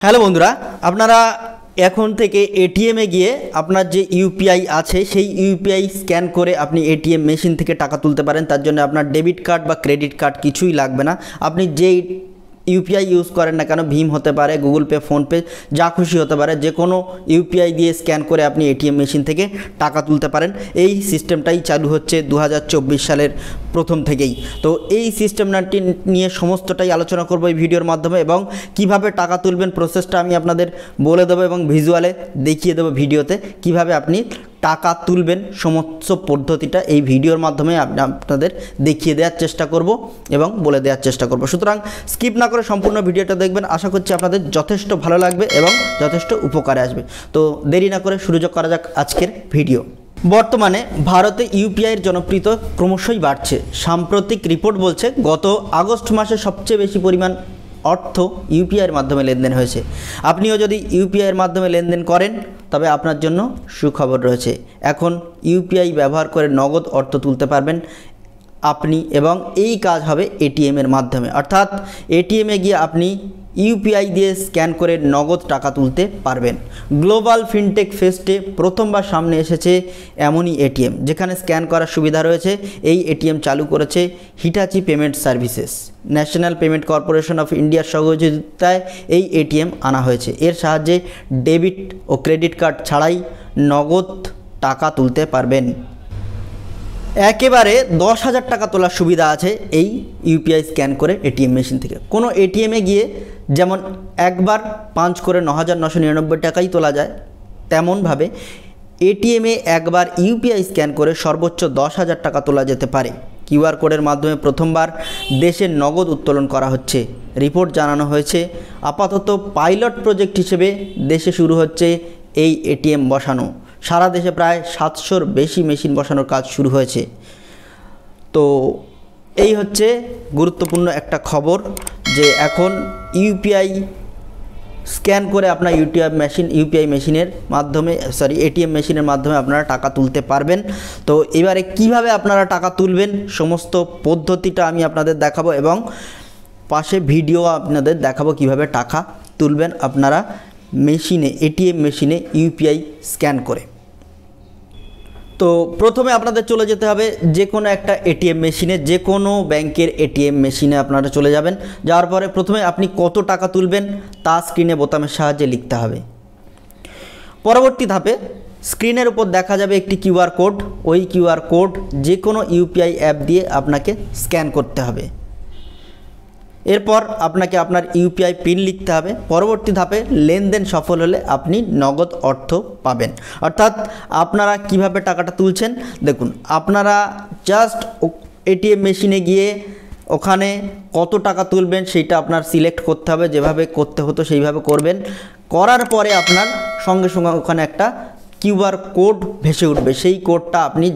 Hello বন্ধুরা, আপনারা এখন থেকে এটিএমে গিয়ে আপনার যে ইউপিআই আছে সেই ইউপিআই স্ক্যান করে আপনি এটিএম মেশিন থেকে টাকা তুলতে পারেন। তার জন্য আপনার ডেবিট কার্ড বা ক্রেডিট কার্ড কিছুই লাগবে না। আপনি যেই ইউপিআই ইউজ করেন না কেন, ভীম হতে পারে, গুগল পে, ফোনপে, যা খুশি হতে পারে, যে কোনো ইউপিআই দিয়ে স্ক্যান করে আপনি এটিএম মেশিন থেকে টাকা তুলতে পারেন। এই সিস্টেমটাই চালু হচ্ছে 2024 সালের প্রথম থেকেই। তো এই সিস্টেমটি নিয়ে সমস্তটাই আলোচনা করব এই ভিডিওর মাধ্যমে, এবং কিভাবে টাকা তুলবেন প্রসেসটা আমি আপনাদের বলে দেবো এবং ভিজুয়ালে দেখিয়ে দেবো ভিডিওতে কিভাবে আপনি টাকা তুলবেন। সমস্ত পদ্ধতিটা এই ভিডিওর মাধ্যমে আপনাদের দেখিয়ে দেওয়ার চেষ্টা করব এবং বলে দেওয়ার চেষ্টা করব। সুতরাং স্কিপ না করে সম্পূর্ণ ভিডিওটা দেখবেন। আশা করছি আপনাদের যথেষ্ট ভালো লাগবে এবং যথেষ্ট উপকারে আসবে। তো দেরি না করে শুরু করা যাক আজকের ভিডিও। বর্তমানে ভারতে ইউপিআইয়ের জনপ্রিয়তা ক্রমশই বাড়ছে। সাম্প্রতিক রিপোর্ট বলছে গত আগস্ট মাসে সবচেয়ে বেশি পরিমাণ অর্থ ইউপিআইয়ের মাধ্যমে লেনদেন হয়েছে। আপনিও যদি ইউপিআইয়ের মাধ্যমে লেনদেন করেন তবে আপনার জন্য সুখবর রয়েছে। এখন ইউপিআই ব্যবহার করে নগদ অর্থ তুলতে পারবেন আপনি, এবং এই কাজ হবে এটিএমের মাধ্যমে। অর্থাৎ এটিএমে গিয়ে আপনি ইউপিআই দিয়ে স্ক্যান করে নগদ টাকা তুলতে পারবেন। গ্লোবাল ফিনটেক ফেস্টে প্রথমবার সামনে এসেছে এমনই এটিএম যেখানে স্ক্যান করার সুবিধা রয়েছে। এই এটিএম চালু করেছে Hitachi payment services. National payment corporation of ইন্ডিয়ার সহযোগিতায় এই এটিএম আনা হয়েছে। এর সাহায্যে ডেবিট ও ক্রেডিট কার্ড ছাড়াই নগদ টাকা তুলতে পারবেন। একেবারে 10,000 টাকা তোলার সুবিধা আছে এই ইউপিআই স্ক্যান করে এটিএম মেশিন থেকে। কোনো এটিএমে গিয়ে যেমন একবার পাঞ্চ করে 9,999 টাকাই তোলা যায়, তেমনভাবে এটিএমে একবার ইউপিআই স্ক্যান করে সর্বোচ্চ 10,000 টাকা তোলা যেতে পারে। কিউআর কোডের মাধ্যমে প্রথমবার দেশে নগদ উত্তোলন করা হচ্ছে। রিপোর্ট জানানো হয়েছে আপাতত পাইলট প্রজেক্ট হিসেবে দেশে শুরু হচ্ছে এই এটিএম বসানো। সারা দেশে প্রায় 700-র বেশি মেশিন বসানোর কাজ শুরু হয়েছে। তো এই হচ্ছে গুরুত্বপূর্ণ একটা খবর যে এখন ইউপিআই স্ক্যান করে আপনার ইউপিআই মেশিনের মাধ্যমে এটিএম মেশিনের মাধ্যমে আপনারা টাকা তুলতে পারবেন। তো এবারে কিভাবে আপনারা টাকা তুলবেন সমস্ত পদ্ধতিটা আমি আপনাদের দেখাবো, এবং পাশে ভিডিও আপনাদের দেখাবো কিভাবে টাকা তুলবেন আপনারা মেশিনে, এটিএম মেশিনে ইউপিআই স্ক্যান করে। তো প্রথমে আপনাদের চলে যেতে হবে যে কোনো একটা এটিএম মেশিনে, যে কোনো ব্যাংকের এটিএম মেশিনে আপনারা চলে যাবেন। যাওয়ার পরে প্রথমে আপনি কত টাকা তুলবেন তা স্ক্রিনে বোতামের সাহায্যে লিখতে হবে। পরবর্তী ধাপে স্ক্রিনের উপর দেখা যাবে একটি কিউআর কোড। ওই কিউআর কোড যে কোনো ইউপিআই অ্যাপ দিয়ে আপনাকে স্ক্যান করতে হবে। এরপর আপনাকে আপনার ইউপিআই পিন লিখতে হবে। পরবর্তী ধাপে লেনদেন সফল হলে আপনি নগদ অর্থ পাবেন। অর্থাৎ আপনারা কিভাবে টাকাটা তুলছেন দেখুন, আপনারা জাস্ট এটিএম মেশিনে গিয়ে ওখানে কত টাকা তুলবেন সেইটা আপনার সিলেক্ট করতে হবে। যেভাবে করতে হতো সেইভাবে করবেন। করার পরে আপনার সঙ্গে সঙ্গে ওখানে একটা কিউআর কোড ভেসে উঠবে। সেই কোডটা আপনি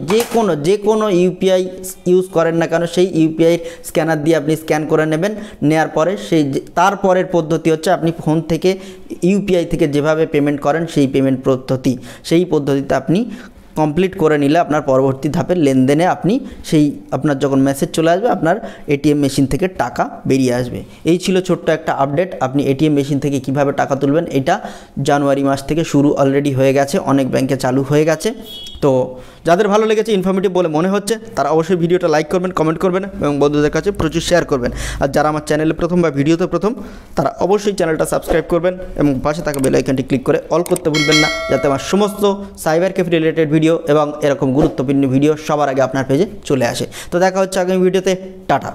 যে কোনো ইউপিআই ইউজ করেন না কেন সেই ইউপিআই স্ক্যানার দিয়ে আপনি স্ক্যান করে নেবেন। নেওয়ার পরে তারপরের পদ্ধতি হচ্ছে আপনি ফোন থেকে ইউপিআই থেকে যেভাবে পেমেন্ট করেন সেই পেমেন্ট পদ্ধতি, সেই পদ্ধতিতে আপনি কমপ্লিট করে নিলে আপনার পরবর্তী ধাপের লেনদেনে আপনি আপনার যখন মেসেজ চলে আসবে আপনার এটিএম মেশিন থেকে টাকা বেরিয়ে আসবে। এই ছিল ছোট্ট একটা আপডেট আপনি এটিএম মেশিন থেকে কিভাবে টাকা তুলবেন। এটা জানুয়ারি মাস থেকে শুরু অলরেডি হয়ে গেছে, অনেক ব্যাংকে চালু হয়ে গেছে। তো যাদের ভালো লেগেছে, ইনফরমেটিভ বলে মনে হচ্ছে, তারা অবশ্যই ভিডিওটা লাইক করবেন, কমেন্ট করবেন এবং বন্ধুদের কাছে প্রচুর শেয়ার করবেন। আর যারা আমার চ্যানেলে প্রথম বা ভিডিওতে প্রথম, তারা অবশ্যই চ্যানেলটা সাবস্ক্রাইব করবেন এবং পাশে থাকা বেল আইকনটি ক্লিক করে অল করতে ভুলবেন না, যাতে আমার সমস্ত সাইবার ক্যাফে রিলেটেড ভিডিও এবং এরকম গুরুত্বপূর্ণ ভিডিও সবার আগে আপনার পেজে চলে আসে। তো দেখা হচ্ছে আগামী ভিডিওতে। টাটা।